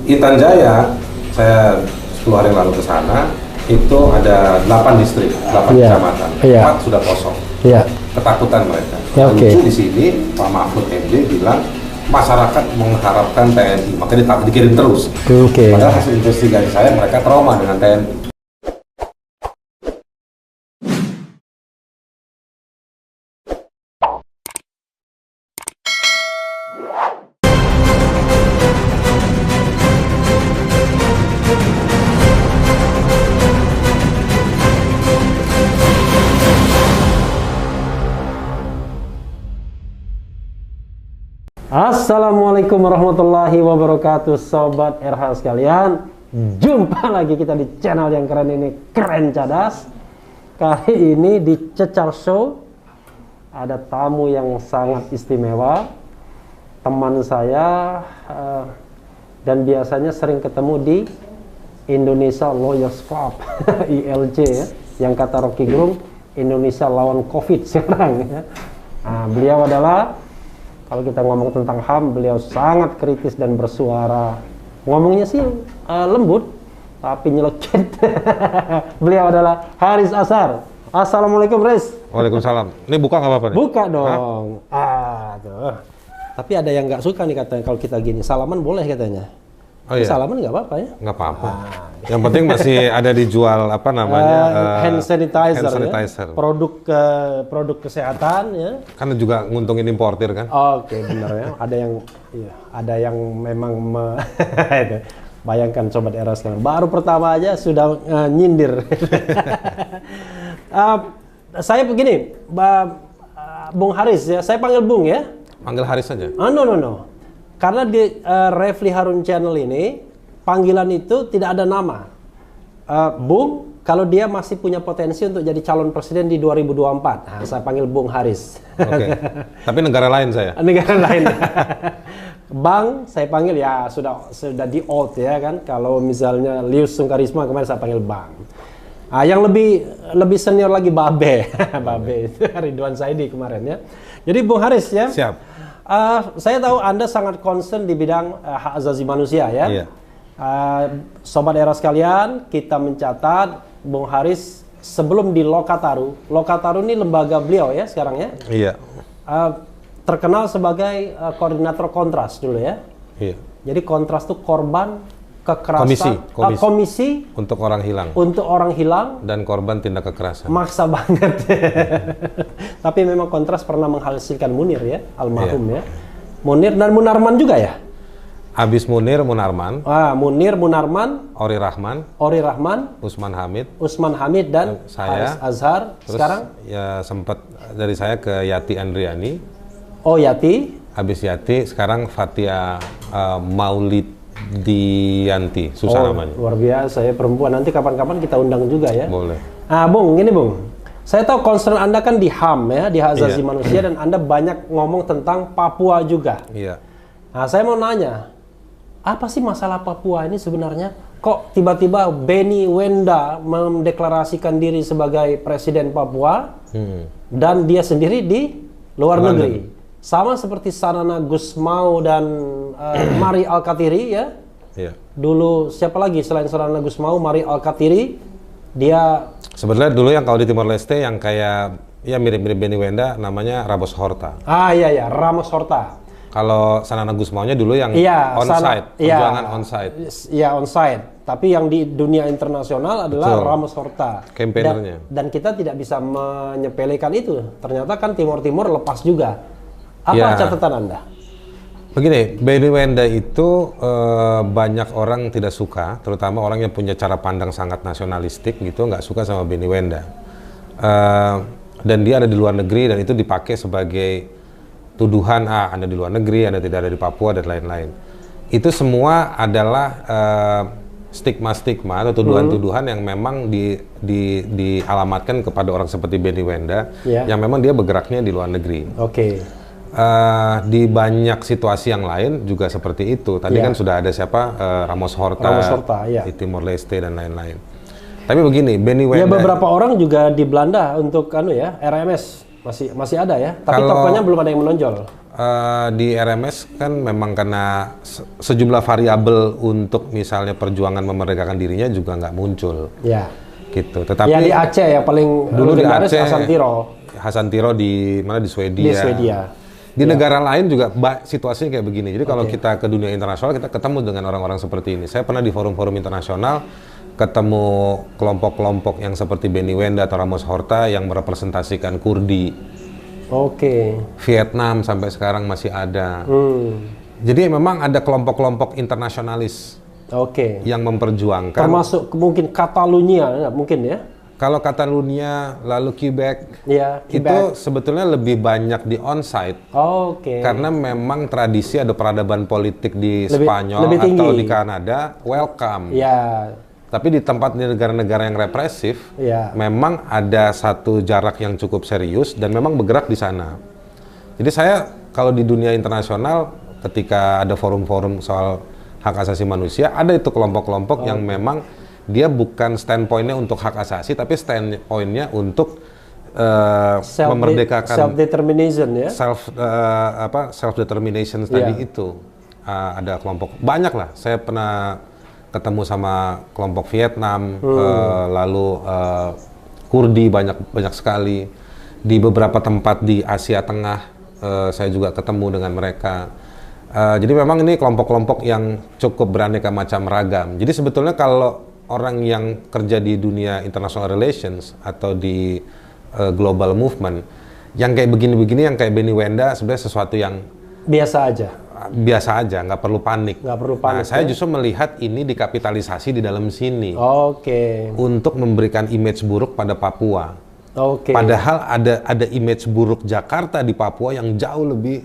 Intan Jaya, saya 10 hari lalu ke sana, itu ada 8 distrik, 8 kecamatan, 4 sudah kosong. Ketakutan mereka. Lucu di sini, Pak Mahfud MD bilang masyarakat mengharapkan TNI, makanya dikirim terus. Padahal hasil investigasi saya, mereka trauma dengan TNI. Assalamualaikum warahmatullahi wabarakatuh, Sobat RH sekalian. Jumpa lagi kita di channel yang keren ini, Keren Cadas. Kali ini di Cecar Show ada tamu yang sangat istimewa, teman saya, dan biasanya sering ketemu di Indonesia Lawyers Club ILC ya, yang kata Rocky Gerung, Indonesia lawan COVID sekarang ya. Nah, beliau adalah, kalau kita ngomong tentang HAM, beliau sangat kritis dan bersuara. Ngomongnya sih lembut, tapi nyelekit. Beliau adalah Haris Azhar. Assalamualaikum, Riz. Waalaikumsalam. Ini buka nggak apa-apa nih? Buka dong. Tuh. Tapi ada yang nggak suka nih katanya kalau kita gini. Salaman boleh katanya. Oh iya? Salaman nggak apa-apa ya? Nggak apa-apa. Yang penting masih ada dijual apa namanya? Hand sanitizer. Ya? Produk kesehatan ya. Karena juga nguntungin importir kan? Oke, benar ya. Ada yang memang bayangkan Sobat Era sekarang. Baru pertama aja sudah nyindir. Saya begini, Bung Haris ya. Saya panggil Bung ya. Panggil Haris saja? No. Karena di Refli Harun Channel ini, panggilan itu tidak ada nama. Bung, kalau dia masih punya potensi untuk jadi calon presiden di 2024, nah, saya panggil Bung Haris. Oke. Tapi negara lain saya? Negara lain. Bang, saya panggil ya sudah di old ya kan. Kalau misalnya Lius Sungkarisma kemarin saya panggil Bang. Yang lebih senior lagi Babe. Babe itu Ridwan Saidi kemarin ya. Jadi Bung Haris ya. Siap. Saya tahu Anda sangat concern di bidang hak asasi manusia ya. Iya. Sobat Era sekalian, kita mencatat Bung Haris sebelum di Lokataru. Lokataru ini lembaga beliau ya sekarang ya. Iya. Terkenal sebagai koordinator kontras dulu ya. Iya. Jadi kontras itu korban kekerasan. Komisi untuk orang hilang. Untuk orang hilang. Dan korban tindak kekerasan. Maksa banget. Tapi memang kontras pernah menghasilkan Munir ya, almarhum ya. Munir dan Munarman juga ya. Habis Munir, Munarman. Munir, Munarman. Ori Rahman. Usman Hamid dan saya. Haris Azhar. Terus sekarang ya sempat dari saya ke Yati Andriani. Oh Yati. Habis Yati sekarang Fatia Maulidiyanti, susah namanya. Luar biasa ya, perempuan. Nanti kapan-kapan kita undang juga ya. Boleh. Bung, gini Bung. Saya tahu concern Anda kan di HAM ya, di hak asasi manusia, dan Anda banyak ngomong tentang Papua juga. Iya. Nah, saya mau nanya, apa sih masalah Papua ini sebenarnya? Kok tiba-tiba Benny Wenda mendeklarasikan diri sebagai presiden Papua dan dia sendiri di luar negeri? Sama seperti Sanana Gusmao dan Mari Alkatiri ya. Iya. Dulu siapa lagi selain Sanana Gusmao, Mari Alkatiri, dia sebenarnya dulu yang kalau di Timor Leste yang kayak ya mirip-mirip Benny Wenda namanya Ramos Horta. Iya, Ramos Horta. Kalau Sanana Gusmao-nya dulu yang onsite, perjuangan onsite. Iya, onsite. Tapi yang di dunia internasional adalah Ramos Horta. Campaignernya. Dan kita tidak bisa menyepelekan itu. Ternyata kan Timor lepas juga. Apa catatan Anda? Begini, Benny Wenda itu banyak orang tidak suka, terutama orang yang punya cara pandang sangat nasionalistik gitu, nggak suka sama Benny Wenda. Dan dia ada di luar negeri dan itu dipakai sebagai tuduhan, Anda di luar negeri, Anda tidak ada di Papua dan lain-lain. Itu semua adalah stigma-stigma atau tuduhan-tuduhan yang memang dialamatkan kepada orang seperti Benny Wenda, yang memang dia bergeraknya di luar negeri. Di banyak situasi yang lain juga seperti itu. Tadi kan sudah ada siapa, Ramos Horta di Timor Leste dan lain-lain. Tapi begini, Benny Wenda. Ya beberapa orang juga di Belanda untuk RMS masih ada ya. Tapi tokonya belum ada yang menonjol. Di RMS kan memang karena sejumlah variabel untuk misalnya perjuangan memerdekakan dirinya juga nggak muncul. Ya. Gitu. Tetapi Ya di Aceh ya paling dulu di legendaris Aceh, Hasan Tiro di mana, di Swedia. di Swedia. Di negara lain juga situasinya kayak begini. Jadi kalau kita ke dunia internasional, kita ketemu dengan orang-orang seperti ini. Saya pernah di forum-forum internasional ketemu kelompok-kelompok yang seperti Benny Wenda atau Ramos Horta yang merepresentasikan Kurdi. Vietnam sampai sekarang masih ada. Jadi memang ada kelompok-kelompok internasionalis yang memperjuangkan. Termasuk mungkin Catalunya, mungkin ya? Kalau Catalunya, lalu Quebec, ya, itu sebetulnya lebih banyak di onsite. Karena memang tradisi ada peradaban politik di Spanyol atau di Kanada, welcome. Ya. Tapi di tempat di negara-negara yang represif, memang ada satu jarak yang cukup serius dan memang bergerak di sana. Jadi saya kalau di dunia internasional, ketika ada forum-forum soal hak asasi manusia, ada itu kelompok-kelompok yang memang dia bukan standpointnya untuk hak asasi, tapi standpointnya untuk memerdekakan self-determination ya? Self-determination tadi itu. Ada kelompok, banyak lah. Saya pernah ketemu sama kelompok Vietnam, lalu Kurdi banyak sekali. Di beberapa tempat di Asia Tengah, saya juga ketemu dengan mereka. Jadi memang ini kelompok-kelompok yang cukup beraneka macam ragam. Jadi sebetulnya kalau orang yang kerja di dunia international relations atau di global movement, yang kayak begini-begini, yang kayak Benny Wenda, sebenarnya sesuatu yang biasa aja, nggak perlu panik. Nah, saya justru melihat ini dikapitalisasi di dalam sini untuk memberikan image buruk pada Papua. Padahal ada image buruk Jakarta di Papua yang jauh lebih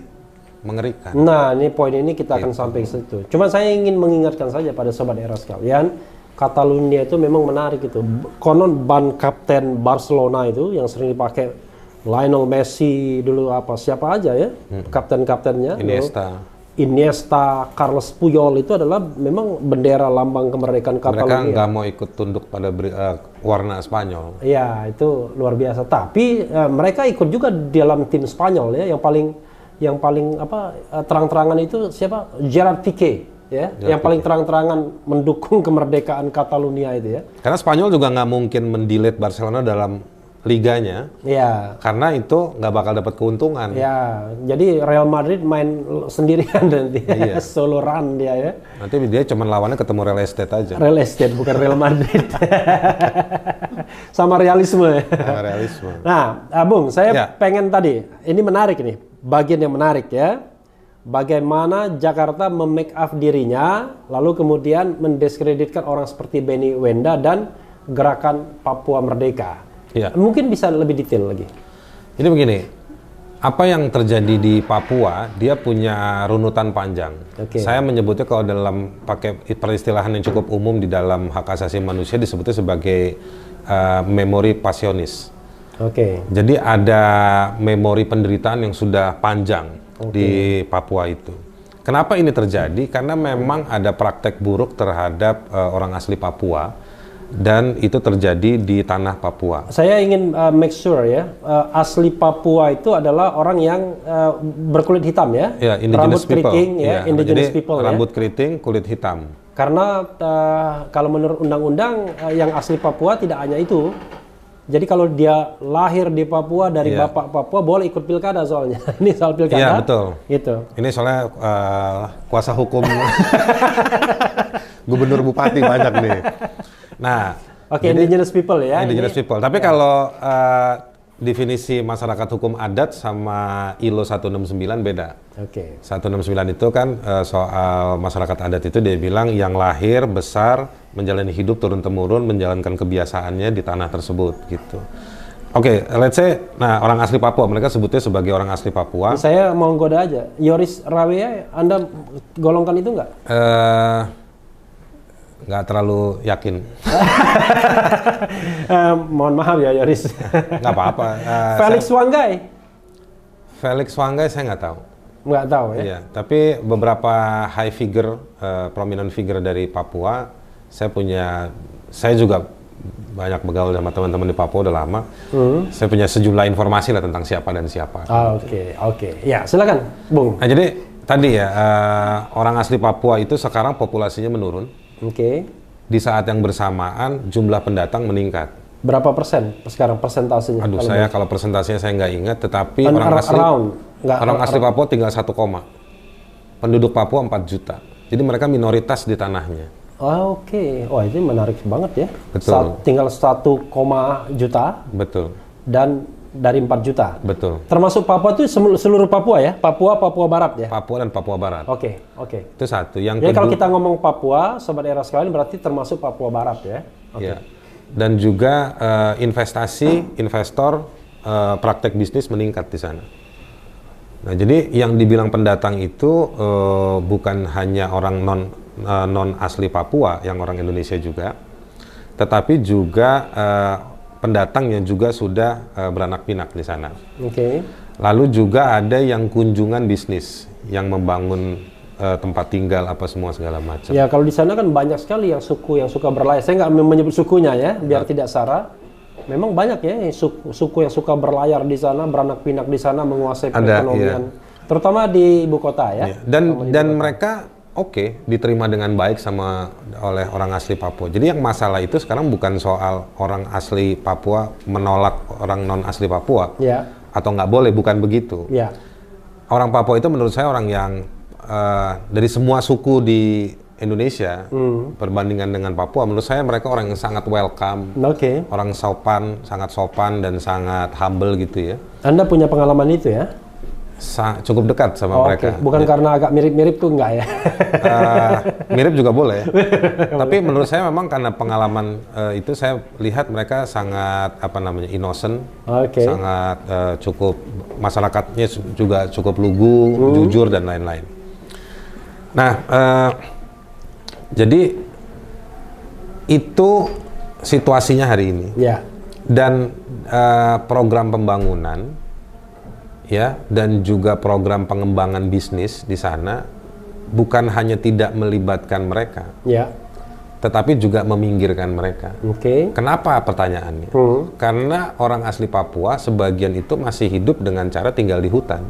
mengerikan. Nah, ini poin ini kita akan sampai ke situ. Cuma saya ingin mengingatkan saja pada sobat era sekalian, Catalunya itu memang menarik itu. Konon ban kapten Barcelona itu yang sering dipakai Lionel Messi dulu, siapa aja ya, kapten-kaptennya. Iniesta, Carles Puyol itu adalah memang bendera lambang kemerdekaan Catalunya. Mereka nggak mau ikut tunduk pada warna Spanyol. Iya, itu luar biasa. Tapi mereka ikut juga dalam tim Spanyol ya. Yang paling terang-terangan itu siapa? Gerard Piqué ya. Yang paling terang-terangan mendukung kemerdekaan Catalunya itu ya. Karena Spanyol juga nggak mungkin mendelete Barcelona dalam liganya, karena itu nggak bakal dapat keuntungan. Ya, jadi Real Madrid main sendirian nanti, solo run dia ya. Nanti dia cuma lawannya ketemu Real Estate aja. Real Estate bukan Real Madrid. Sama realisme. Nah, Bung, saya pengen tadi, ini menarik nih, bagian yang menarik ya. Bagaimana Jakarta memake up dirinya, lalu kemudian mendiskreditkan orang seperti Benny Wenda dan gerakan Papua Merdeka. Mungkin bisa lebih detail lagi. Jadi begini, apa yang terjadi di Papua, dia punya runutan panjang. Saya menyebutnya kalau dalam pakai peristilahan yang cukup umum di dalam hak asasi manusia disebutnya sebagai memori pasionis. Jadi ada memori penderitaan yang sudah panjang di Papua itu. Kenapa ini terjadi? Karena memang ada praktek buruk terhadap orang asli Papua. Dan itu terjadi di tanah Papua. Saya ingin make sure ya, asli Papua itu adalah orang yang berkulit hitam ya, rambut keriting ya, indigenous people ya. Rambut keriting, kulit hitam. Karena kalau menurut undang-undang yang asli Papua tidak hanya itu. Jadi kalau dia lahir di Papua dari bapak Papua boleh ikut pilkada soalnya. Ini soal pilkada. Iya betul. Gitu. Ini soalnya kuasa hukum gubernur bupati banyak nih. Nah, indigenous people ya. Indigenous people. Tapi kalau definisi masyarakat hukum adat sama ILO 169 beda. 169 itu kan soal masyarakat adat itu dia bilang yang lahir, besar, menjalani hidup turun-temurun, menjalankan kebiasaannya di tanah tersebut gitu. Let's say, nah orang asli Papua, mereka sebutnya sebagai orang asli Papua. Saya mau goda aja, Yoris Rawea, Anda golongkan itu nggak? Nggak terlalu yakin. Mohon maaf ya Yoris. Nggak apa-apa. Felix Wanggai saya nggak tahu. Nggak tahu ya? Iya, tapi beberapa high figure, prominent figure dari Papua, saya juga banyak bergaul sama teman-teman di Papua udah lama. Saya punya sejumlah informasi lah tentang siapa dan siapa. Oke. Ya, silakan, Bung. Nah, jadi tadi ya, orang asli Papua itu sekarang populasinya menurun. Oke. Di saat yang bersamaan jumlah pendatang meningkat. Berapa persen sekarang persentasenya? Aduh, kalau persentasenya saya nggak ingat, tetapi orang asli Papua tinggal 1, penduduk Papua 4 juta. Jadi mereka minoritas di tanahnya. Oke. Oh, itu menarik banget ya. Betul. Tinggal 1, juta. Betul. Dan dari 4 juta. Betul. Termasuk Papua itu seluruh Papua ya? Papua Barat ya? Papua dan Papua Barat. Oke. Itu satu. Jadi kalau kita ngomong Papua, sobat era sekalian, berarti termasuk Papua Barat ya? Oke. Ya. Dan juga investor, praktek bisnis meningkat di sana. Nah, jadi yang dibilang pendatang itu bukan hanya orang non asli Papua, yang orang Indonesia juga, tetapi juga pendatang yang juga sudah beranak pinak di sana. Oke. Lalu juga ada yang kunjungan bisnis, yang membangun tempat tinggal apa semua segala macam. Ya, kalau di sana kan banyak sekali yang suka berlayar. Saya nggak menyebut sukunya ya, biar tidak sara. Memang banyak ya suku yang suka berlayar di sana, beranak pinak di sana, menguasai perekonomian, terutama di ibu kota ya. Dan mereka diterima dengan baik oleh orang asli Papua. Jadi yang masalah itu sekarang bukan soal orang asli Papua menolak orang non asli Papua, atau nggak boleh, bukan begitu. Orang Papua itu menurut saya orang yang dari semua suku di Indonesia, perbandingan dengan Papua, menurut saya mereka orang yang sangat welcome, orang sangat sopan dan sangat humble gitu ya. Anda punya pengalaman itu ya? Cukup dekat sama mereka. Bukan karena agak mirip-mirip tuh enggak ya? Mirip juga boleh. Tapi menurut saya memang karena pengalaman itu saya lihat mereka sangat innocent, sangat cukup, masyarakatnya juga cukup lugu, jujur dan lain-lain. Nah, jadi itu situasinya hari ini. Dan program pembangunan dan juga program pengembangan bisnis di sana bukan hanya tidak melibatkan mereka, tetapi juga meminggirkan mereka. Kenapa pertanyaannya? Karena orang asli Papua sebagian itu masih hidup dengan cara tinggal di hutan.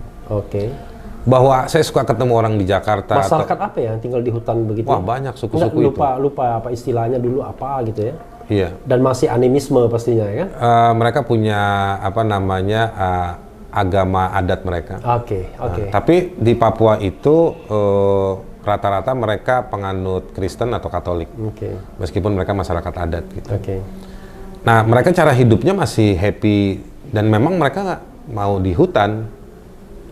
Bahwa saya suka ketemu orang di Jakarta. Masyarakat apa ya yang tinggal di hutan begitu? Wah, banyak suku-suku itu. Lupa apa istilahnya dulu apa gitu ya. Iya. Dan masih animisme pastinya ya kan? Mereka punya agama adat mereka. Tapi di Papua itu rata-rata mereka penganut Kristen atau Katolik. Meskipun mereka masyarakat adat gitu. Nah, mereka cara hidupnya masih happy dan memang mereka nggak mau di hutan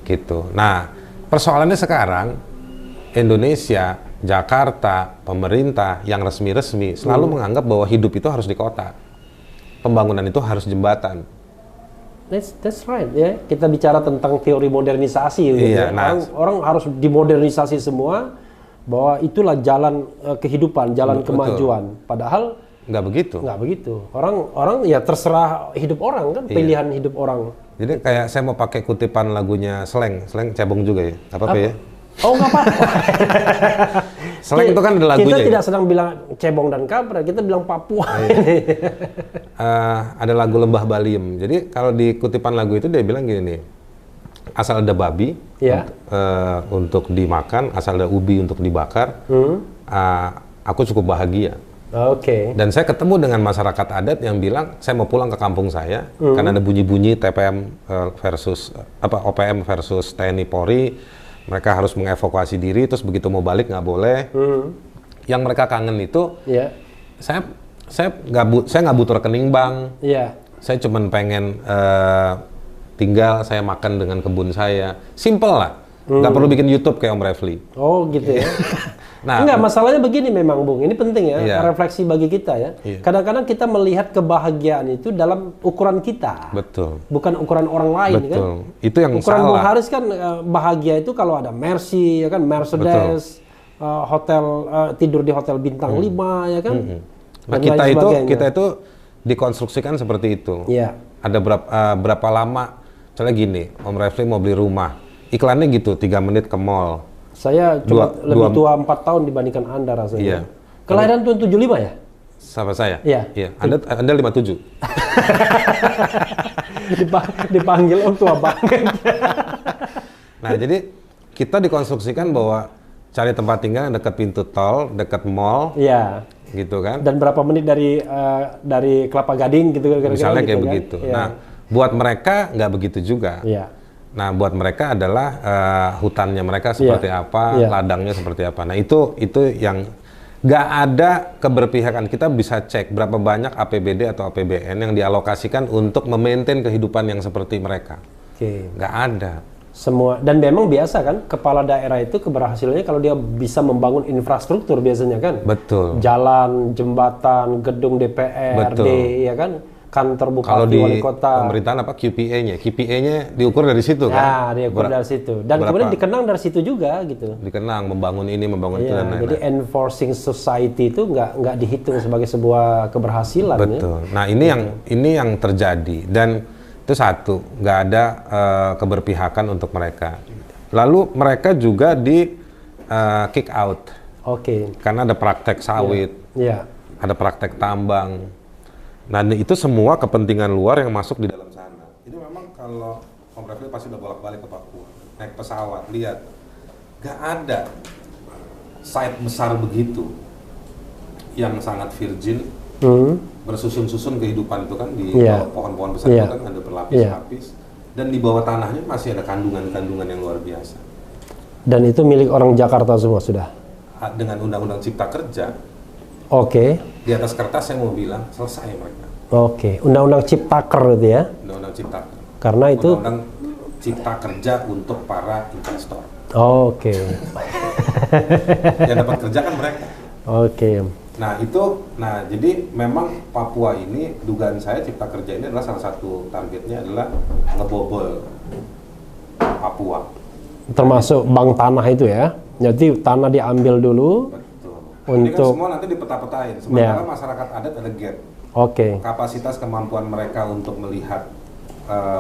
gitu. Nah, persoalannya sekarang Indonesia, Jakarta, pemerintah yang resmi-resmi selalu menganggap bahwa hidup itu harus di kota. Pembangunan itu harus jembatan. That's right ya. Kita bicara tentang teori modernisasi gitu ya. Orang harus dimodernisasi semua, bahwa itulah jalan kehidupan, jalan kemajuan. Padahal nggak begitu. Orang ya terserah hidup orang kan, pilihan hidup orang. Jadi kayak saya mau pakai kutipan lagunya Slank cebong juga ya, apa ya? Oh, nggak apa-apa. Slank itu kan ada lagunya. Kita tidak sedang bilang cebong dan kampret, kita bilang Papua. Ada lagu Lembah Baliem. Jadi kalau di kutipan lagu itu dia bilang gini nih, asal ada babi untuk dimakan, asal ada ubi untuk dibakar, aku cukup bahagia. Dan saya ketemu dengan masyarakat adat yang bilang, saya mau pulang ke kampung saya karena ada bunyi-bunyi TPM OPM versus TNI Polri, mereka harus mengevakuasi diri, terus begitu mau balik nggak boleh. Yang mereka kangen itu, saya nggak butuh rekening bank, saya cuman pengen tinggal, saya makan dengan kebun saya, simple lah, nggak perlu bikin YouTube kayak Om Refli. Oh gitu ya. Nah, enggak, masalahnya begini memang Bung, ini penting ya, refleksi bagi kita ya. Kadang-kadang kita melihat kebahagiaan itu dalam ukuran kita. Betul. Bukan ukuran orang lain kan. Itu yang ukuran salah. Bung Haris kan bahagia itu kalau ada Mercy ya kan, Mercedes, hotel tidur di hotel bintang 5 ya kan. Nah, kita itu dikonstruksikan seperti itu. Ada berapa lama, misalnya gini, Om Refli mau beli rumah, iklannya gitu, 3 menit ke mall. Saya cuma lebih tua 4 tahun dibandingkan Anda rasanya. Kelahiran tahun 75 ya? Sama saya? Iya. Iya. Anda 57? Dipanggil om tua banget. Nah, jadi kita dikonstruksikan bahwa cari tempat tinggal yang dekat pintu tol, dekat mall, Iya. gitu kan? Dan berapa menit dari Kelapa Gading gitu kira-kira Misalnya gitu, kayak kan? begitu. Iya. Nah, buat mereka nggak begitu juga. Iya. Nah, buat mereka adalah hutannya mereka seperti apa, Iya. ladangnya seperti apa. Nah, itu yang nggak ada keberpihakan. Kita bisa cek berapa banyak APBD atau APBN yang dialokasikan untuk memaintain kehidupan yang seperti mereka. Oke. Nggak ada. Semua, dan memang biasa kan kepala daerah itu keberhasilannya kalau dia bisa membangun infrastruktur biasanya kan. Betul. Jalan, jembatan, gedung DPRD, Betul. ya kan, kantor Kalau bupati, di wali kota. pemerintahan apa KPA-nya? KPA-nya diukur dari situ kan? Nah, dia ukur dari situ. Dan berapa? kemudian dikenang dari situ juga gitu. Dikenang membangun ini, membangun itu Iya, dan jadi lain-lain. enforcing society itu nggak dihitung sebagai sebuah keberhasilan. Ya. Betul. Nah, ini yang terjadi dan itu satu, nggak ada keberpihakan untuk mereka. Lalu mereka juga di kick out. Oke. Karena ada praktek sawit, Iya. ada praktek tambang. Nah, itu semua kepentingan luar yang masuk di dalam sana. Ini memang kalau Om Refli pasti udah bolak-balik ke Papua, naik pesawat, lihat, nggak ada site besar begitu yang sangat virgin, bersusun-susun kehidupan itu kan di bawah pohon-pohon besar itu kan ada berlapis-lapis, dan di bawah tanahnya masih ada kandungan-kandungan yang luar biasa. Dan itu milik orang Jakarta semua sudah. Dengan Undang-Undang Cipta Kerja, Oke. di atas kertas saya mau bilang selesai mereka. Oke. Undang-undang Ciptaker itu ya. Undang-Undang Cipta. Karena itu. Undang-Undang Cipta Kerja untuk para investor. Oke. Yang dapat kerja kan mereka. Oke. Nah jadi memang Papua ini, dugaan saya Cipta Kerja ini adalah salah satu targetnya adalah ngebobol Papua. Termasuk bank tanah itu ya. Jadi tanah diambil dulu. Betul. Ini kan Untuk semua nanti dipeta-petain. Sementara masyarakat adat ada gap. Oke. Kapasitas kemampuan mereka untuk melihat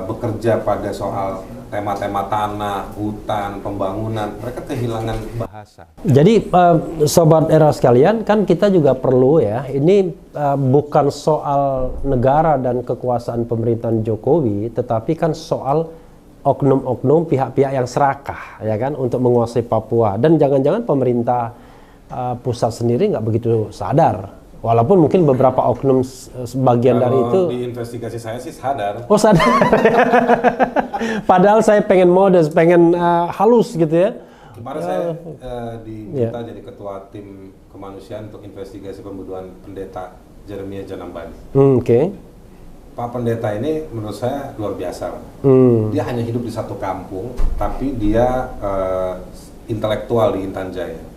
bekerja pada soal tema-tema tanah, hutan, pembangunan, mereka kehilangan bahasa. Jadi sobat era sekalian, kan kita juga perlu ya, ini bukan soal negara dan kekuasaan pemerintahan Jokowi, tetapi kan soal oknum-oknum pihak-pihak yang serakah ya kan untuk menguasai Papua. Dan jangan-jangan pemerintah pusat sendiri nggak begitu sadar. Walaupun mungkin beberapa oknum sebagian dari itu. Di investigasi saya sih sadar. Oh sadar. Padahal saya pengen modest, pengen halus gitu ya. Kemarin saya diminta jadi ketua tim kemanusiaan untuk investigasi pembunuhan pendeta Jeremia Janambani. Oke. Pak pendeta ini menurut saya luar biasa. Dia hanya hidup di satu kampung, tapi dia intelektual di Intan Jaya.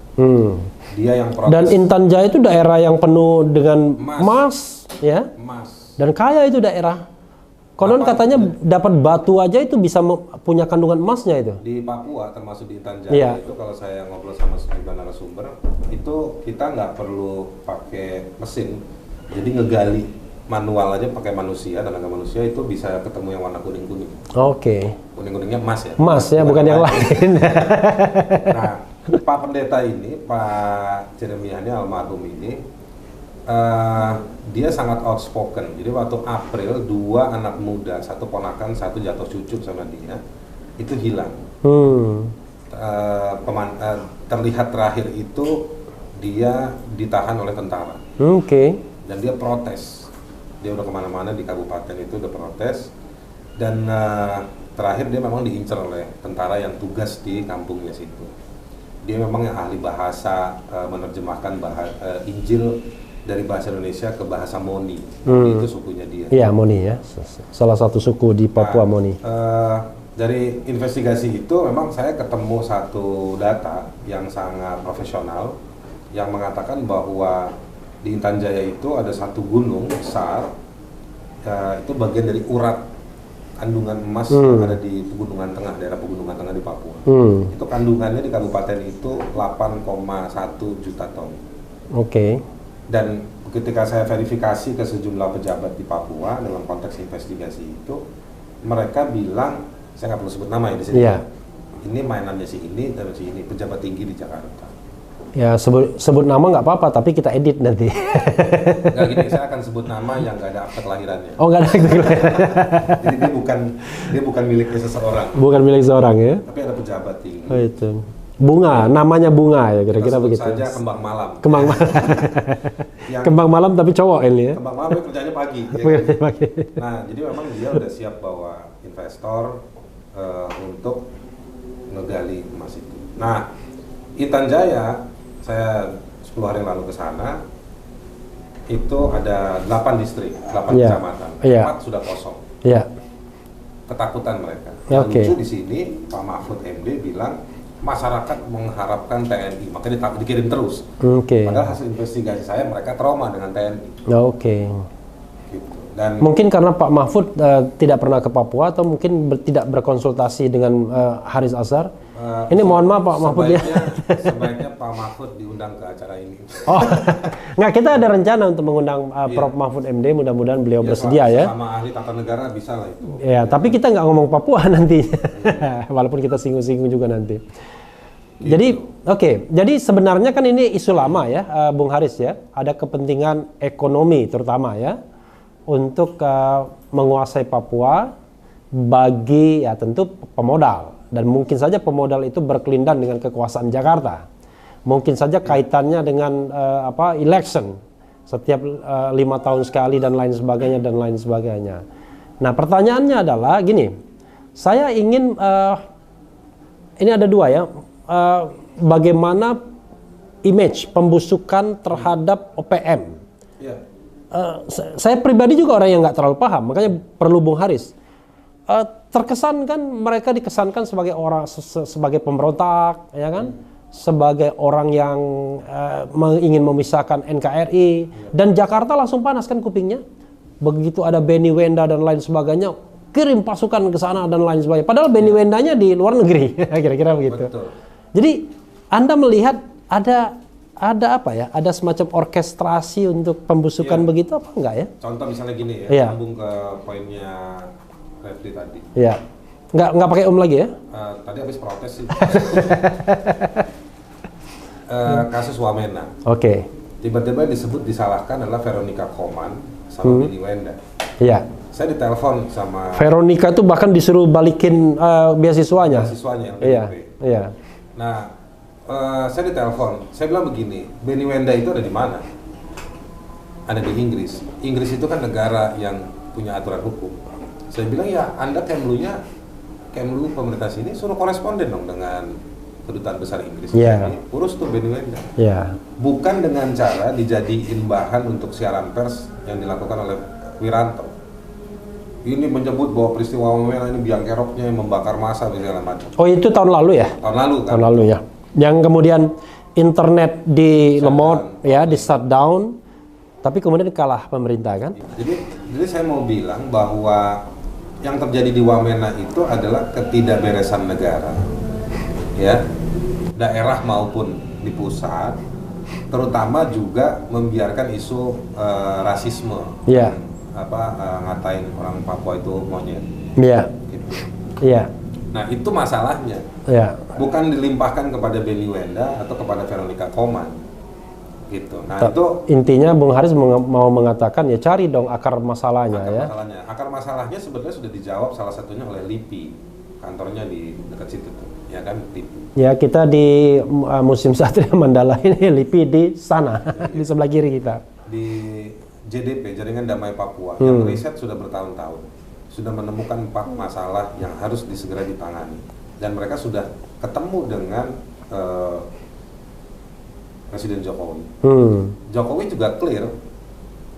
Dia yang protes. Dan Intan Jaya itu daerah yang penuh dengan emas, ya. Emas. Dan kaya itu daerah. Konon katanya dapat batu aja itu bisa punya kandungan emasnya itu. Di Papua, termasuk di Intan Jaya itu kalau saya ngobrol sama sejumlah narasumber, itu kita nggak perlu pakai mesin, jadi ngegali manual aja pakai manusia, tenaga manusia itu bisa ketemu yang warna kuning-kuning. Oke. Kuning-kuningnya emas ya. Emas ya, bukan yang lain. Nah, Pak pendeta ini, Pak Jeremia ini almarhum ini, dia sangat outspoken. Jadi waktu April 2 anak muda, satu ponakan, satu jatuh cucuk sama dia, itu hilang. Terlihat terakhir itu dia ditahan oleh tentara. Oke. Dan dia protes. Dia udah kemana-mana di kabupaten itu udah protes. Dan terakhir dia memang diincar oleh tentara yang tugas di kampungnya situ. Dia memang yang ahli bahasa, menerjemahkan Injil dari bahasa Indonesia ke bahasa Moni. Itu sukunya dia. Iya, Moni ya. Salah satu suku di Papua, Moni. Dari investigasi itu memang saya ketemu satu data yang sangat profesional yang mengatakan bahwa di Intan Jaya itu ada satu gunung besar, itu bagian dari urat kandungan emas yang ada di pegunungan tengah, daerah pegunungan tengah di Papua. Itu kandungannya di kabupaten itu 8,1 juta ton. Oke. Dan ketika saya verifikasi ke sejumlah pejabat di Papua dalam konteks investigasi itu, mereka bilang, saya nggak perlu sebut nama ya di sini. Iya. Ini mainannya si ini dan si ini, pejabat tinggi di Jakarta. Ya sebut nama nggak apa-apa, tapi kita edit nanti. Nggak gini, saya akan sebut nama yang nggak ada akte kelahirannya. Oh, nggak ada akte kelahiran. Jadi dia bukan miliknya seseorang. Bukan milik seorang ya? Tapi ada pejabat tinggi. Oh itu. Bunga, namanya Bunga ya kira-kira begitu. Saja Kembang Malam. Kembang Malam. Kembang Malam tapi cowok ini ya. Kembang Malam kerjanya pagi. Ya kan? Nah, jadi memang dia udah siap bawa investor untuk ngegali emas itu. Nah, Intan Jaya, saya 10 hari lalu ke sana, itu ada 8 distrik, 8 kecamatan, 4 sudah kosong. Iya. Ketakutan mereka. Oke. Lucu di sini Pak Mahfud MD bilang masyarakat mengharapkan TNI, makanya dikirim terus. Oke. Padahal hasil investigasi saya mereka trauma dengan TNI. Oke. Gitu. Dan mungkin karena Pak Mahfud tidak pernah ke Papua atau mungkin tidak berkonsultasi dengan Haris Azhar. Ini mohon maaf Pak Mahfud ya. Sebaiknya Pak Mahfud diundang ke acara ini. Oh, nggak, kita ada rencana untuk mengundang Prof. Mahfud MD, mudah-mudahan beliau bersedia ya. Sama ahli tata negara bisa lah itu. Ya, tapi kita nggak ngomong Papua nanti, walaupun kita singgung-singgung juga nanti. Gitu. Jadi, oke. Jadi sebenarnya kan ini isu lama ya, Bung Haris ya. Ada kepentingan ekonomi terutama ya, untuk menguasai Papua bagi ya tentu pemodal. Dan mungkin saja pemodal itu berkelindan dengan kekuasaan Jakarta. Mungkin saja kaitannya dengan election setiap 5 tahun sekali dan lain sebagainya. Nah, pertanyaannya adalah gini, saya ingin ini ada dua ya, bagaimana image pembusukan terhadap OPM. Yeah. Saya pribadi juga orang yang nggak terlalu paham, makanya perlu Bung Haris. Terkesan kan mereka dikesankan sebagai orang sebagai pemberontak, ya kan? Sebagai orang yang ingin memisahkan NKRI, dan Jakarta langsung panas kan kupingnya. Begitu ada Benny Wenda dan lain sebagainya, kirim pasukan ke sana dan lain sebagainya. Padahal Benny Wendanya di luar negeri, kira-kira begitu. Betul. Jadi Anda melihat ada apa ya? Ada semacam orkestrasi untuk pembusukan begitu apa enggak ya? Contoh misalnya gini ya, sambung ke poinnya Refli tadi. Iya. Nggak pakai lagi ya? Tadi habis protes sih. Kasus Wamena. Oke. Tiba-tiba disebut disalahkan adalah Veronica Koman sama Benny Wenda. Iya. Saya ditelepon sama Veronica tuh bahkan disuruh balikin beasiswanya. Beasiswanya. Iya. Iya. Nah, saya ditelepon. Saya bilang begini, Benny Wenda itu ada di mana? Ada di Inggris. Inggris itu kan negara yang punya aturan hukum. Saya bilang ya, Anda Kemlu pemerintah sini suruh koresponden dong dengan kedutaan besar Inggris. Yeah. Urus tuh Benny Wenda. Yeah. Bukan dengan cara dijadiin bahan untuk siaran pers yang dilakukan oleh Wiranto. Ini menyebut bahwa peristiwa Wamena ini biang keroknya yang membakar massa segala macam. Oh, itu tahun lalu ya? Tahun lalu kan? Tahun lalu ya. Yang kemudian internet di lemot ya, di shutdown, tapi kemudian kalah pemerintah kan? Jadi saya mau bilang bahwa yang terjadi di Wamena itu adalah ketidakberesan negara, ya, daerah maupun di pusat, terutama juga membiarkan isu rasisme, ngatain orang Papua itu monyet, gitu. Nah itu masalahnya, bukan dilimpahkan kepada Benny Wenda atau kepada Veronica Koman. Gitu. Nah, itu intinya Bung Haris mau mengatakan ya cari dong akar masalahnya ya. Akar masalahnya sebenarnya sudah dijawab salah satunya oleh LIPI. Kantornya di dekat situ tuh, ya kan, LIPI. Ya, kita di Museum Satria Mandala ini LIPI di sana, di sebelah kiri kita. Di JDP, Jaringan Damai Papua, yang riset sudah bertahun-tahun. Sudah menemukan 4 masalah yang harus segera ditangani. Dan mereka sudah ketemu dengan Presiden Jokowi. Jokowi juga clear,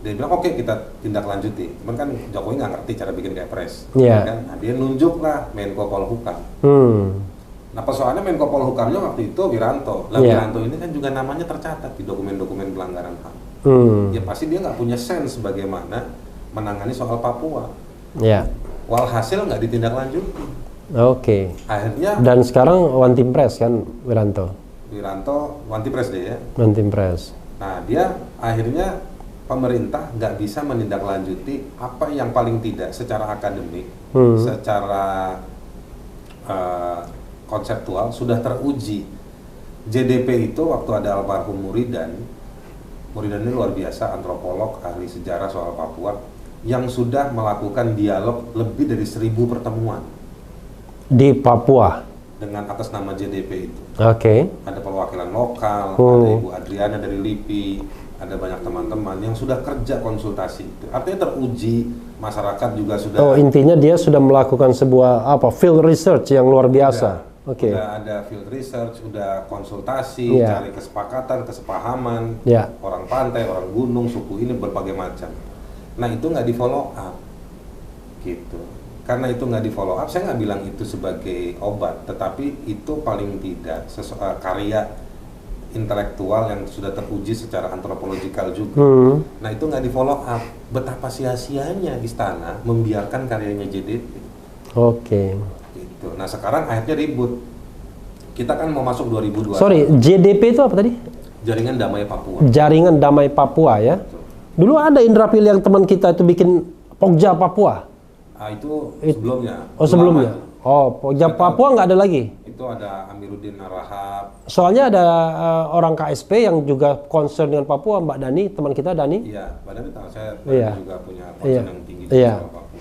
dia bilang oke, kita tindak lanjuti. Cuman kan Jokowi nggak ngerti cara bikin kepres, kan? Nah, dia nunjuk lah Menko Polhukam. Nah persoalannya Menko Polhukamnya waktu itu Wiranto. Wiranto ini kan juga namanya tercatat di dokumen-dokumen pelanggaran HAM. Ya pasti dia nggak punya sense bagaimana menangani soal Papua. Walhasil nggak ditindaklanjuti. Akhirnya. Dan sekarang one team press kan Wiranto One Team Press dia ya. One Team Press. Nah dia akhirnya pemerintah nggak bisa menindaklanjuti apa yang paling tidak secara akademik, secara konseptual sudah teruji JDP itu waktu ada almarhum Muridan ini luar biasa, antropolog, ahli sejarah soal Papua, yang sudah melakukan dialog lebih dari 1000 pertemuan di Papua dengan atas nama JDP itu. Oke. Ada perwakilan lokal, ada Ibu Adriana dari LIPI, ada banyak teman-teman yang sudah kerja konsultasi itu. Artinya teruji, masyarakat juga sudah. Oh, intinya dia sudah melakukan sebuah field research yang luar biasa. Oke. Udah ada field research, udah konsultasi, cari kesepakatan, kesepahaman, orang pantai, orang gunung, suku ini berbagai macam. Nah itu nggak di follow up, gitu. Karena itu nggak di follow up, saya nggak bilang itu sebagai obat, tetapi itu paling tidak karya intelektual yang sudah teruji secara antropologikal juga. Nah itu nggak di follow up, betapa sia-sianya istana membiarkan karyanya JDP. Oke. Gitu. Nah sekarang akhirnya ribut. Kita kan mau masuk 2021. Sorry, JDP itu apa tadi? Jaringan Damai Papua. Jaringan Damai Papua ya. Betul. Dulu ada Indra Pil yang teman kita itu bikin Pokja Papua. Itu sebelumnya. Oh sebelumnya. Oh Pokja Papua nggak ada lagi. Itu ada Amiruddin Narahab. Soalnya ada orang KSP yang juga concern dengan Papua, Mbak Dani, teman kita Dani. Iya, Mbak Dani tahu saya juga punya concern yang tinggi soal Papua.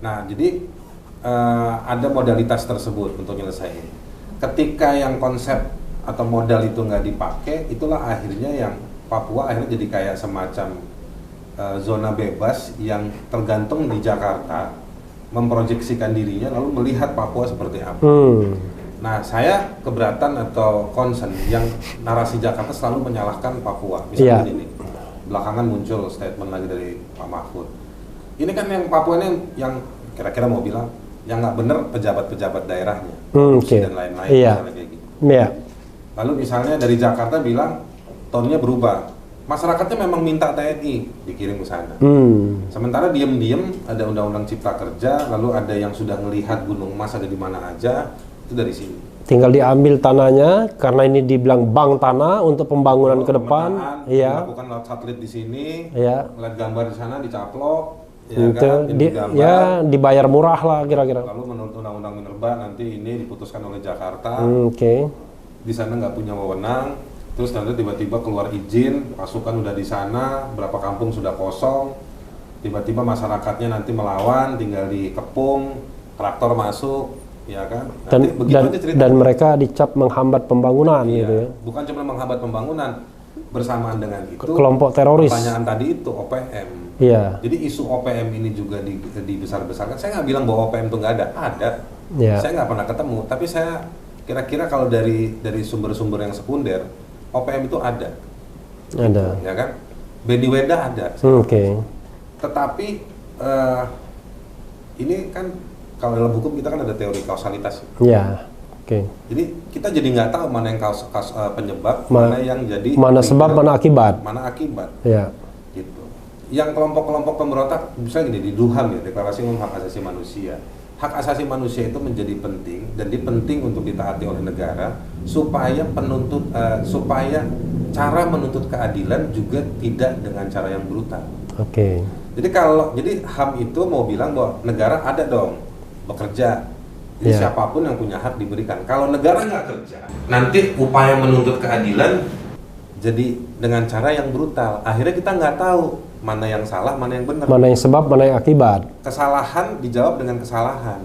Nah jadi ada modalitas tersebut untuk nyelesain. Ketika yang konsep atau modal itu nggak dipakai, itulah akhirnya yang Papua akhirnya jadi kayak semacam zona bebas yang tergantung di Jakarta, memproyeksikan dirinya lalu melihat Papua seperti apa. Nah saya keberatan atau concern yang narasi Jakarta selalu menyalahkan Papua. Misalnya ini, belakangan muncul statement lagi dari Pak Mahfud. Ini kan yang Papua ini yang kira-kira mau bilang yang nggak bener pejabat-pejabat daerahnya, dan lain-lain, misalnya kayak gitu. Lalu misalnya dari Jakarta bilang tonnya berubah, masyarakatnya memang minta TNI dikirim ke sana. Sementara diem-diem ada undang-undang Cipta Kerja, lalu ada yang sudah melihat Gunung Mas ada di mana aja, itu dari sini. Tinggal diambil tanahnya karena ini dibilang bank tanah untuk pembangunan ke depan. Dilakukan lewat satelit di sini, lihat gambar di sana dicaplok. Dibayar murah lah kira-kira. Lalu menurut undang-undang minerba nanti ini diputuskan oleh Jakarta. Di sana nggak punya wewenang. Terus nanti tiba-tiba keluar izin, pasukan udah di sana, berapa kampung sudah kosong. Tiba-tiba masyarakatnya nanti melawan, tinggal dikepung, traktor masuk, ya kan? Dan mereka dicap menghambat pembangunan gitu ya. Bukan cuma menghambat pembangunan, bersamaan dengan itu kelompok teroris. Pertanyaan tadi itu OPM. Jadi isu OPM ini juga dibesar-besarkan. Saya nggak bilang bahwa OPM itu nggak ada. Saya nggak pernah ketemu. Tapi saya kira-kira kalau dari sumber-sumber yang sekunder, OPM itu ada. Ada. Ya kan? Beni Wenda ada. Tetapi ini kan kalau dalam hukum kita kan ada teori kausalitas. Jadi kita jadi nggak tahu mana yang penyebab, mana yang jadi sebab, mana akibat. Gitu. Yang kelompok-kelompok pemberontak, misalnya gini, di DUHAM ya, Deklarasi Umum Hak Asasi Manusia. Hak asasi manusia itu menjadi penting dan penting untuk ditaati oleh negara supaya supaya cara menuntut keadilan juga tidak dengan cara yang brutal. Jadi HAM itu mau bilang bahwa negara ada dong bekerja. Jadi siapapun yang punya hak diberikan. Kalau negara nggak kerja, nanti upaya menuntut keadilan jadi dengan cara yang brutal. Akhirnya kita nggak tahu mana yang salah, mana yang benar. Mana yang sebab, mana yang akibat. Kesalahan dijawab dengan kesalahan.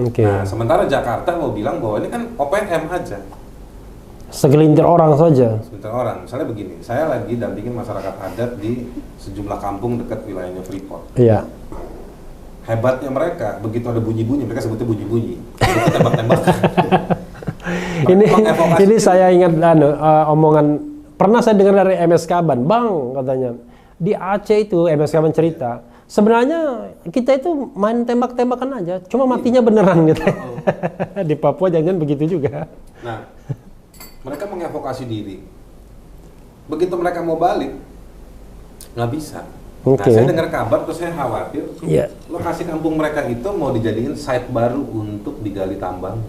Nah, sementara Jakarta mau bilang bahwa ini kan OPM aja. Segelintir orang saja. Segelintir orang. Misalnya begini, saya lagi dampingin masyarakat adat di sejumlah kampung dekat wilayahnya Freeport. Hebatnya mereka, begitu ada bunyi-bunyi, mereka sebutnya bunyi-bunyi. Tembak-tembak. Ini saya ingat omongan, pernah saya dengar dari MS Kaban, Bang, katanya, di Aceh itu MS Kaban cerita, sebenarnya kita itu main tembak-tembakan aja, cuma matinya beneran gitu. Di Papua jangan begitu juga. Nah, mereka mengevokasi diri. Begitu mereka mau balik, nggak bisa. Nah, saya dengar kabar, terus saya khawatir, lokasi kampung mereka itu mau dijadiin site baru untuk digali tambang.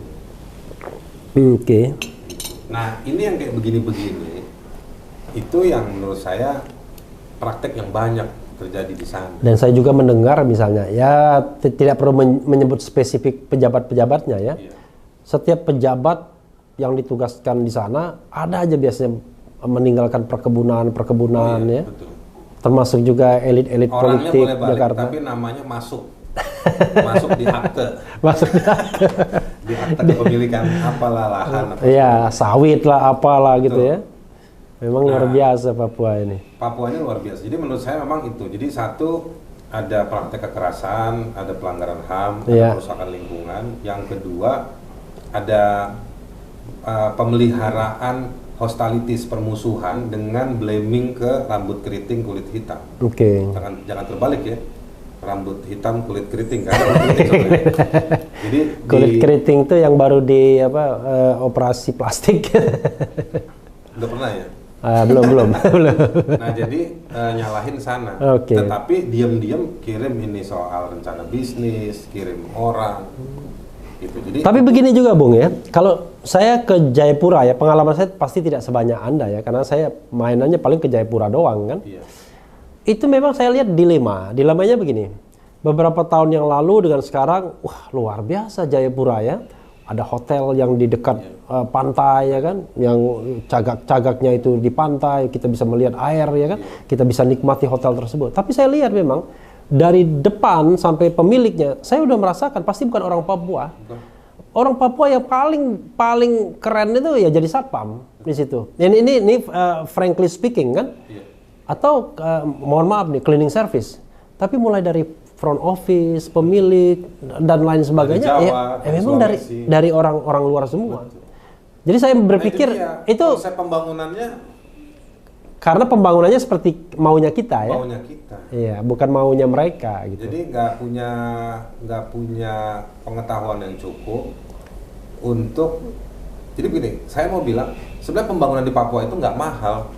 Nah, ini yang kayak begini-begini, itu yang menurut saya praktek yang banyak terjadi di sana. Dan saya juga mendengar misalnya, tidak perlu menyebut spesifik pejabat-pejabatnya ya. Setiap pejabat yang ditugaskan di sana ada aja biasanya meninggalkan perkebunan ya. Betul. Termasuk juga elit-elit Orangnya politik boleh balik, Jakarta. tapi namanya masuk di akte. Masuk Di akte kepemilikan apalah lahan. Iya, sawit lah apalah gitu Betul. ya. Memang luar biasa Papua ini. Papua ini luar biasa. Jadi menurut saya memang itu. Jadi satu, ada praktek kekerasan, ada pelanggaran HAM, Iya. ada kerusakan lingkungan. Yang kedua, ada pemeliharaan hostilitas, permusuhan dengan blaming ke rambut keriting kulit hitam. Oke. Jangan terbalik ya. Rambut hitam kulit keriting kan. Keriting sebenarnya. Jadi Kulit keriting tuh yang baru di operasi plastik. udah pernah ya? Belum. Nah jadi nyalahin sana. Oke. Tetapi diam-diam kirim ini soal rencana bisnis, kirim orang gitu. Jadi Tapi begini juga Bung ya, kalau saya ke Jayapura ya, pengalaman saya pasti tidak sebanyak Anda ya, karena saya mainannya paling ke Jayapura doang kan. iya. Itu memang saya lihat dilemanya begini. Beberapa tahun yang lalu dengan sekarang, wah luar biasa Jayapura ya. Ada hotel yang di dekat pantai ya kan, yang cagak-cagaknya itu di pantai, kita bisa melihat air ya kan, kita bisa nikmati hotel tersebut. Tapi saya lihat memang dari depan sampai pemiliknya, saya udah merasakan pasti bukan orang Papua. Orang Papua yang paling keren itu ya jadi satpam di situ. Ini frankly speaking kan, atau mohon maaf nih cleaning service. Tapi mulai dari front office, pemilik dan lain sebagainya, Jawa, memang dari orang-orang luar semua. Jadi saya berpikir itu konsep pembangunannya karena pembangunannya seperti maunya kita ya. maunya kita. Iya, bukan maunya mereka gitu. Jadi nggak punya pengetahuan yang cukup untuk. Jadi begini, saya mau bilang sebenarnya pembangunan di Papua itu nggak mahal.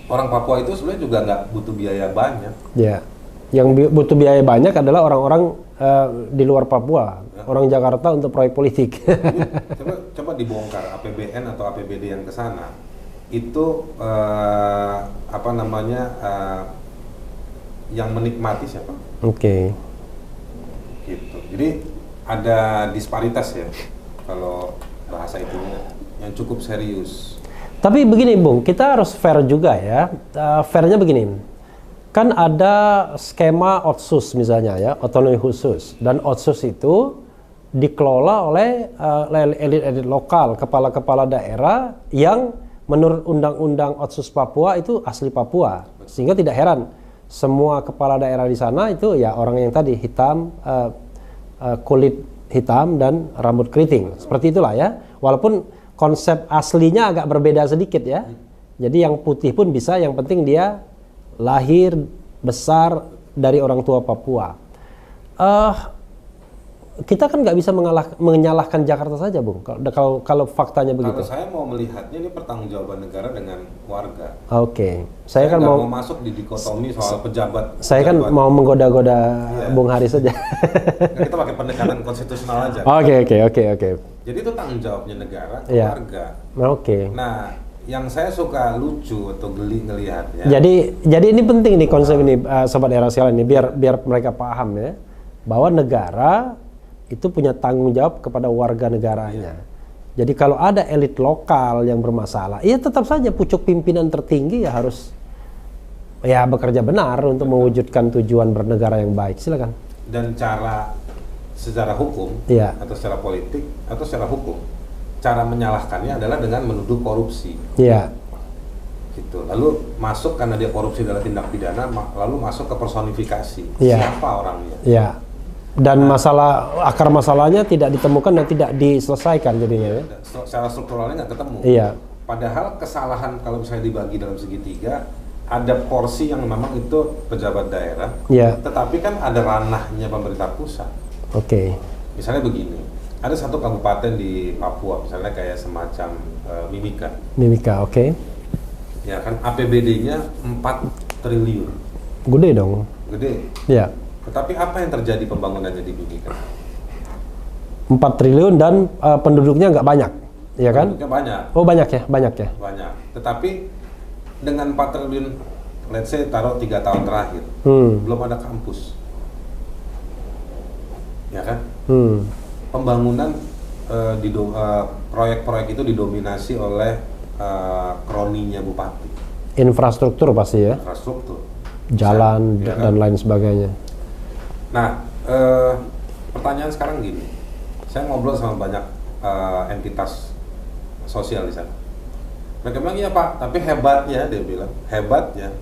Orang Papua itu sebenarnya juga nggak butuh biaya banyak. Ya, yang butuh biaya banyak adalah orang-orang di luar Papua, orang Jakarta untuk proyek politik. Jadi, coba dibongkar APBN atau APBD yang ke sana. Itu yang menikmati siapa? Oke. Gitu. Jadi ada disparitas ya kalau bahasa itunya yang cukup serius. Tapi begini Bung, kita harus fair juga ya. Fairnya begini, kan ada skema otsus misalnya ya, otonomi khusus, dan otsus itu dikelola oleh elit-elit lokal, kepala-kepala daerah yang menurut undang-undang otsus Papua itu asli Papua, sehingga tidak heran semua kepala daerah di sana itu ya orang yang tadi hitam, kulit hitam dan rambut keriting, seperti itulah ya. Walaupun konsep aslinya agak berbeda sedikit ya. Jadi yang putih pun bisa, yang penting dia lahir besar dari orang tua Papua. Kita kan nggak bisa menyalahkan Jakarta saja, Bung. Kalau faktanya begitu. Kalau saya mau melihatnya ini pertanggungjawaban negara dengan warga. Oke, saya kan mau mau masuk di dikotomi soal pejabat. Saya kan mau menggoda-goda Bung Haris saja. Nah, kita pakai pendekatan konstitusional aja. Oke. Jadi itu tanggung jawabnya negara ke Iya. warga. Oke. Nah, yang saya suka lucu atau geli ngelihatnya. Jadi ini penting nih konsep ini, sobat era sekalian ini, biar mereka paham ya, bahwa negara itu punya tanggung jawab kepada warga negaranya. Jadi kalau ada elit lokal yang bermasalah, ya tetap saja pucuk pimpinan tertinggi ya harus ya bekerja benar untuk mewujudkan tujuan bernegara yang baik. Silakan. Dan cara secara hukum atau secara politik atau secara hukum, cara menyalahkannya adalah dengan menuduh korupsi. Iya. Gitu. Lalu masuk karena dia korupsi dalam tindak pidana, lalu masuk ke personifikasi. Iya. Siapa orangnya? Iya. Dan akar masalahnya tidak ditemukan dan tidak diselesaikan jadinya ya. Secara strukturalnya nggak ketemu. Iya. Padahal kesalahan kalau misalnya dibagi dalam segitiga, ada porsi yang memang itu pejabat daerah, tetapi kan ada ranahnya pemerintah pusat. Oke. Misalnya begini, ada satu kabupaten di Papua, misalnya kayak semacam Mimika. Mimika, oke. Ya kan APBD-nya 4 triliun. Gede dong. Gede. Iya. Tetapi apa yang terjadi pembangunannya di Mimika? 4 triliun dan penduduknya nggak banyak, ya kan? Penduduknya banyak. Oh banyak ya. Banyak. Tetapi dengan 4 triliun, let's say taruh 3 tahun terakhir, belum ada kampus. Ya kan? Pembangunan proyek-proyek itu didominasi oleh kroninya bupati. Infrastruktur pasti ya, Infrastruktur, jalan ya, dan lain sebagainya. Nah, pertanyaan sekarang gini, saya ngobrol sama banyak entitas sosial di sana. Mereka bilang, iya Pak, tapi hebatnya, dia bilang, hebatnya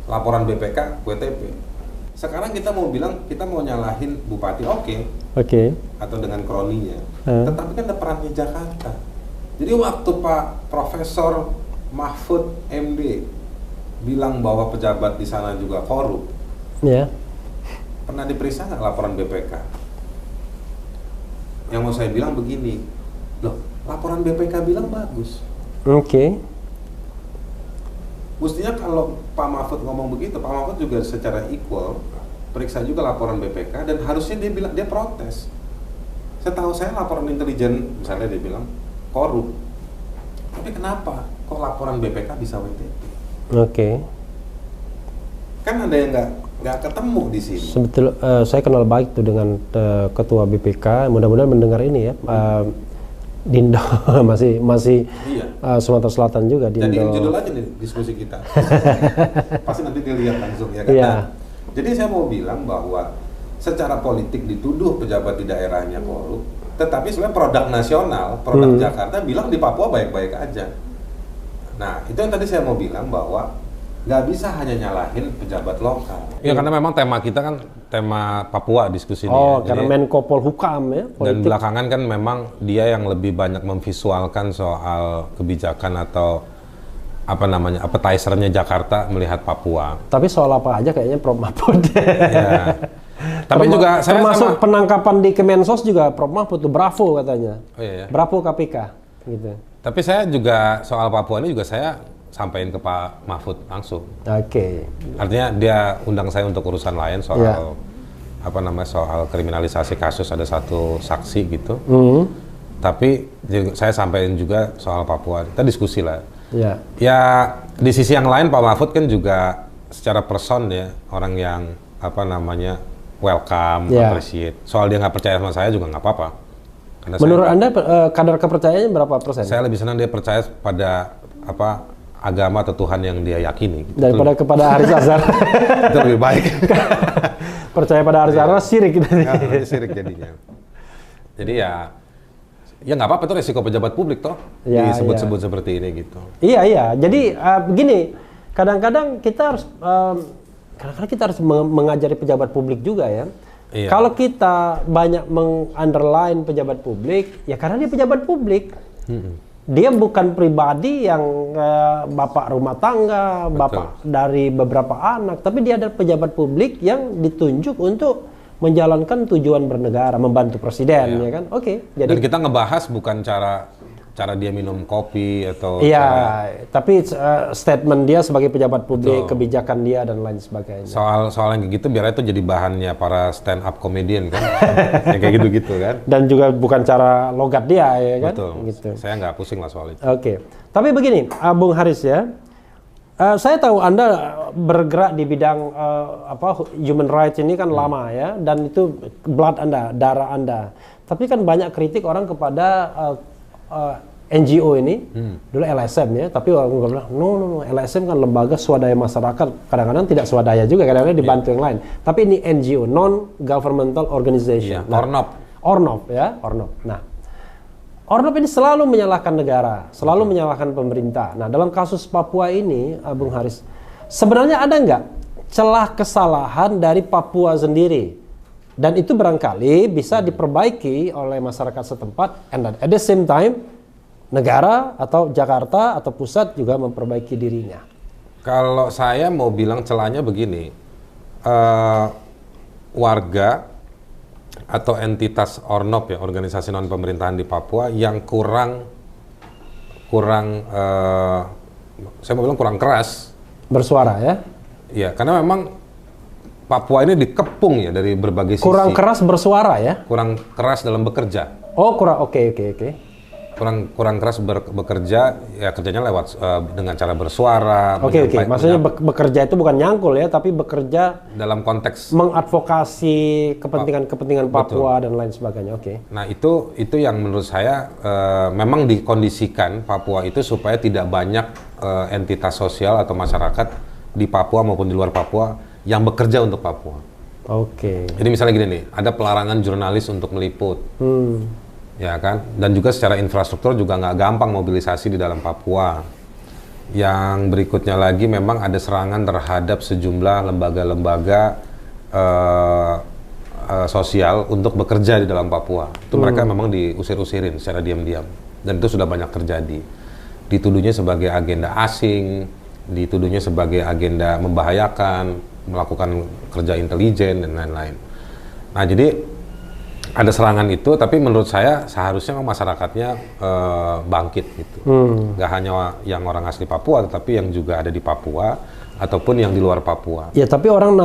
laporan BPK, WTP. Sekarang kita mau bilang, kita mau nyalahin bupati, oke. Atau dengan kroninya. Tetapi kan ada perannya Jakarta. Jadi waktu Pak Profesor Mahfud MD bilang bahwa pejabat di sana juga korup, pernah diperiksa nggak laporan BPK? Yang mau saya bilang begini, loh, laporan BPK bilang bagus. Mestinya kalau Pak Mahfud ngomong begitu, Pak Mahfud juga secara equal periksa juga laporan BPK dan harusnya dia bilang, dia protes. Setahu saya laporan intelijen misalnya dia bilang korup, tapi kenapa kok laporan BPK bisa WTP? Kan ada yang nggak ketemu di sini. Sebetulnya saya kenal baik tuh dengan ketua BPK, mudah-mudahan mendengar ini ya. Dindo masih Iya. Sumatera Selatan juga, Dindo. Jadiin judul aja nih diskusi kita. Pasti nanti dilihat langsung ya kan. Iya. Jadi saya mau bilang bahwa secara politik dituduh pejabat di daerahnya korup, tetapi sebenarnya produk nasional, produk Jakarta bilang di Papua baik-baik aja. Nah, itu yang tadi saya mau bilang bahwa nggak bisa hanya nyalahin pejabat lokal. Ya karena memang tema kita kan tema Papua diskusi ini. Karena Menko Polhukam ya. Politik. Dan belakangan kan memang dia yang lebih banyak memvisualkan soal kebijakan atau apa namanya appetizer-nya Jakarta melihat Papua. Tapi soal apa aja kayaknya Prof Mahfud. Ya. Tapi juga saya termasuk penangkapan di Kemensos juga Prof Mahfud tuh bravo katanya. Oh iya. Bravo KPK gitu. Tapi saya juga soal Papua ini juga saya sampaikan ke Pak Mahfud langsung. Artinya dia undang saya untuk urusan lain soal apa namanya soal kriminalisasi kasus, ada satu saksi gitu. Tapi saya sampaikan juga soal Papua. Kita diskusi lah. Ya di sisi yang lain Pak Mahfud kan juga secara person ya orang yang apa namanya welcome, appreciate. Soal dia nggak percaya sama saya juga nggak apa-apa. Menurut Anda kadar kepercayaannya berapa persen? Saya lebih senang dia percaya pada apa agama atau Tuhan yang dia yakini gitu. Daripada kepada Haris Azhar. Itu lebih baik. Percaya pada Haris Azhar sirik gitu. Sirik jadinya. Jadi ya nggak apa-apa, itu resiko pejabat publik toh disebut-sebut seperti ini gitu. Iya. Jadi begini, kadang-kadang kita harus mengajari pejabat publik juga ya. Iya. Kalau kita banyak meng-underline pejabat publik, ya karena dia pejabat publik. Dia bukan pribadi yang bapak rumah tangga, bapak dari beberapa anak, tapi dia adalah pejabat publik yang ditunjuk untuk menjalankan tujuan bernegara, membantu presiden, ya kan? Jadi dan kita ngebahas bukan cara dia minum kopi atau tapi statement dia sebagai pejabat publik, kebijakan dia dan lain sebagainya. Soal yang gitu biar itu jadi bahannya para stand up comedian kan, yang kayak gitu kan. Dan juga bukan cara logat dia ya kan. Betul. Gitu. Saya nggak pusing lah soal itu. Tapi begini, Bung Haris ya, saya tahu Anda bergerak di bidang human rights ini kan lama ya, dan itu blood Anda, darah Anda. Tapi kan banyak kritik orang kepada NGO ini, dulu LSM ya, tapi orang bilang, no, LSM kan lembaga swadaya masyarakat, kadang-kadang tidak swadaya juga, kadang-kadang dibantu yang lain. Tapi ini NGO, non-governmental organization. Ornov. Nah, Ornov ini selalu menyalahkan negara, selalu menyalahkan pemerintah. Nah, dalam kasus Papua ini, Bung Haris, sebenarnya ada nggak celah kesalahan dari Papua sendiri? Dan itu barangkali bisa diperbaiki oleh masyarakat setempat, and at the same time negara atau Jakarta atau pusat juga memperbaiki dirinya. Kalau saya mau bilang celahnya begini, warga atau entitas Ornov ya, organisasi non pemerintahan di Papua yang kurang saya mau bilang kurang keras bersuara ya. Iya, karena memang Papua ini dikepung ya dari berbagai sisi. Kurang keras bersuara ya? Kurang keras dalam bekerja. Oke. kurang keras bekerja, ya kerjanya lewat dengan cara bersuara. Oke. Maksudnya bekerja itu bukan nyangkul ya, tapi bekerja dalam konteks mengadvokasi kepentingan Papua dan lain sebagainya. Oke. Nah itu yang menurut saya memang dikondisikan Papua itu supaya tidak banyak entitas sosial atau masyarakat di Papua maupun di luar Papua yang bekerja untuk Papua. Oke. Jadi misalnya gini nih, ada pelarangan jurnalis untuk meliput. Ya kan, dan juga secara infrastruktur juga nggak gampang mobilisasi di dalam Papua. Yang berikutnya lagi memang ada serangan terhadap sejumlah lembaga-lembaga sosial untuk bekerja di dalam Papua. Itu mereka memang diusir-usirin secara diam-diam, dan itu sudah banyak terjadi. Dituduhnya sebagai agenda asing, dituduhnya sebagai agenda membahayakan, melakukan kerja intelijen dan lain-lain. Nah jadi ada serangan itu, tapi menurut saya seharusnya masyarakatnya bangkit gitu. Gak hanya yang orang asli Papua, tetapi yang juga ada di Papua ataupun yang di luar Papua. Ya tapi orang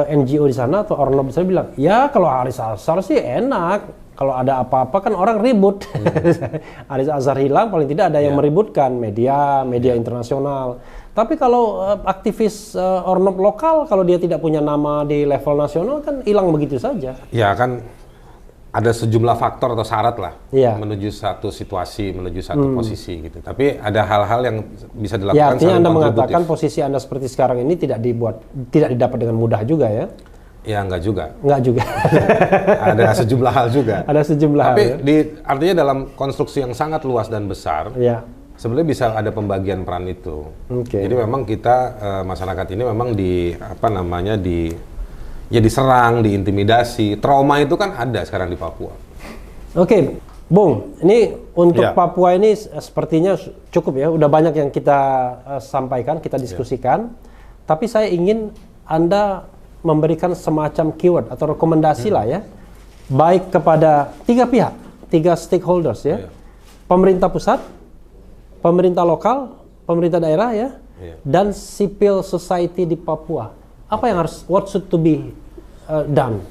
NGO di sana atau Ornob bisa bilang, ya kalau Haris Azhar sih enak. Kalau ada apa-apa kan orang ribut. Haris Azhar hilang, paling tidak ada yang meributkan, media internasional. Tapi kalau aktivis Ornob lokal, kalau dia tidak punya nama di level nasional kan hilang begitu saja. Ya kan, ada sejumlah faktor atau syarat lah menuju satu situasi, menuju satu posisi gitu. Tapi ada hal-hal yang bisa dilakukan. Ya artinya Anda mengatakan posisi Anda seperti sekarang ini tidak didapat dengan mudah juga ya? Ya enggak juga. Enggak juga. Ada sejumlah hal juga. Ada sejumlah Tapi hal. Tapi artinya dalam konstruksi yang sangat luas dan besar, sebenarnya bisa ada pembagian peran itu. Jadi memang kita masyarakat ini memang diserang, diintimidasi, trauma itu kan ada sekarang di Papua. Oke, Bung, ini untuk Papua ini sepertinya cukup ya, udah banyak yang kita sampaikan, kita diskusikan. Tapi saya ingin Anda memberikan semacam keyword atau rekomendasi lah ya, baik kepada 3 pihak, 3 stakeholders ya, pemerintah pusat, pemerintah lokal, pemerintah daerah ya, dan civil society di Papua. Apa yang what should to be done?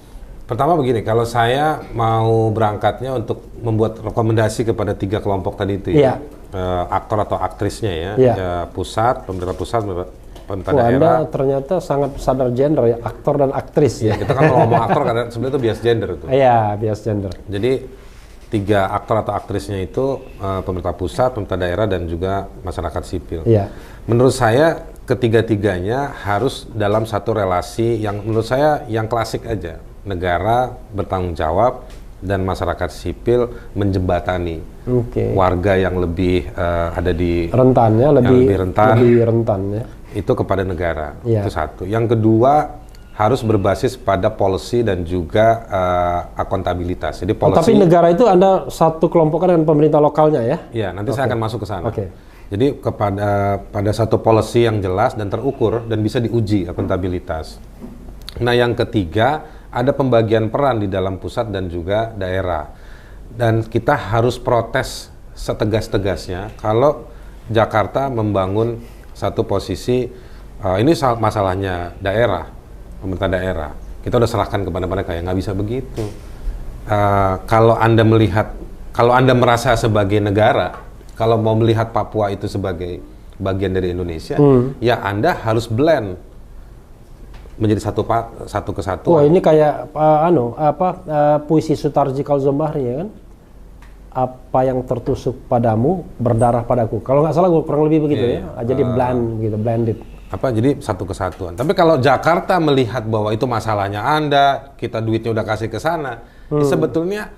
Pertama begini, kalau saya mau berangkatnya untuk membuat rekomendasi kepada 3 kelompok tadi itu aktor atau aktrisnya pusat, pemerintah pusat, pemerintah daerah. Anda ternyata sangat sadar gender ya, aktor dan aktris ya. Kita kan kalau ngomong aktor karena sebenarnya itu bias gender itu. Iya, bias gender. Jadi 3 aktor atau aktrisnya itu pemerintah pusat, pemerintah daerah, dan juga masyarakat sipil. Menurut saya ketiga-tiganya harus dalam satu relasi yang menurut saya yang klasik aja. Negara bertanggung jawab dan masyarakat sipil menjembatani warga yang lebih ada di rentan ya, lebih rentan ya. Itu kepada negara. Itu satu. Yang kedua harus berbasis pada policy dan juga akuntabilitas. Jadi policy. Tapi negara itu Anda satu kelompokkan dengan pemerintah lokalnya ya? Iya, nanti saya akan masuk ke sana. Jadi pada satu policy yang jelas dan terukur dan bisa diuji akuntabilitas. Nah, yang ketiga ada pembagian peran di dalam pusat dan juga daerah. Dan kita harus protes setegas-tegasnya kalau Jakarta membangun satu posisi ini masalahnya daerah, pemerintah daerah. Kita udah serahkan kepada mereka, ya nggak bisa begitu. Kalau Anda merasa sebagai negara, kalau mau melihat Papua itu sebagai bagian dari Indonesia, ya Anda harus blend menjadi satu kesatuan. Wah, ini kayak puisi Sutarji Kalzombahri ya kan? Apa yang tertusuk padamu berdarah padaku. Kalau nggak salah kurang lebih begitu ya. Jadi blended. Jadi satu kesatuan. Tapi kalau Jakarta melihat bahwa itu masalahnya Anda, kita duitnya udah kasih ke sana, ya sebetulnya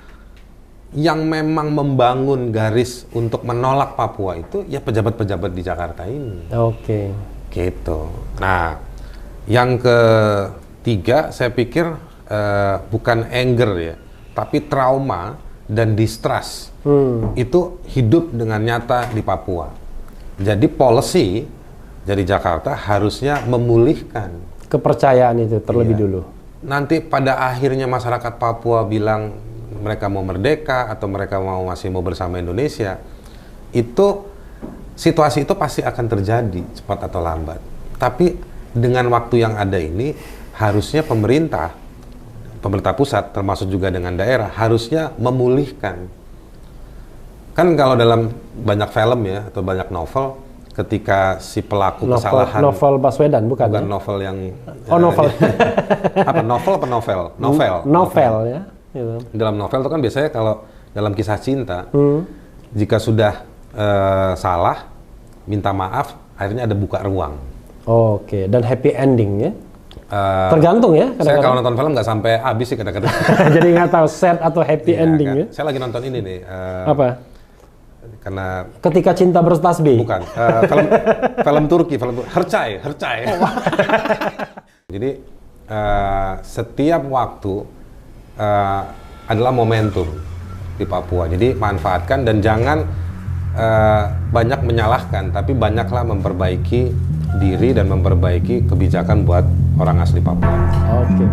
yang memang membangun garis untuk menolak Papua itu ya pejabat-pejabat di Jakarta ini. Gitu. Nah, yang ketiga saya pikir bukan anger ya, tapi trauma dan distrust. Itu hidup dengan nyata di Papua. Jadi policy dari Jakarta harusnya memulihkan kepercayaan itu terlebih dulu. Nanti pada akhirnya masyarakat Papua bilang mereka mau merdeka atau mereka masih mau bersama Indonesia, itu situasi itu pasti akan terjadi cepat atau lambat. Tapi dengan waktu yang ada ini, harusnya pemerintah pusat termasuk juga dengan daerah harusnya memulihkan Kan kalau dalam banyak film ya atau banyak novel, ketika si pelaku kesalahan, novel Baswedan bukan ya? novel yang novel. apa novel apa novel? Novel ya. Gitu. Dalam novel itu kan biasanya kalau dalam kisah cinta, jika sudah salah, minta maaf, akhirnya ada buka ruang. Oke, dan happy ending ya? Tergantung ya kadang-kadang. Saya kalau nonton film nggak sampai habis sih kadang-kadang. Jadi nggak tahu sad atau happy ending kan. ya? Saya lagi nonton ini nih. Apa? Karena Ketika Cinta Bertasbih. bukan film Turki, Hercai. Jadi setiap waktu adalah momentum di Papua. Jadi manfaatkan dan jangan banyak menyalahkan, tapi banyaklah memperbaiki diri dan memperbaiki kebijakan buat orang asli Papua. Oke.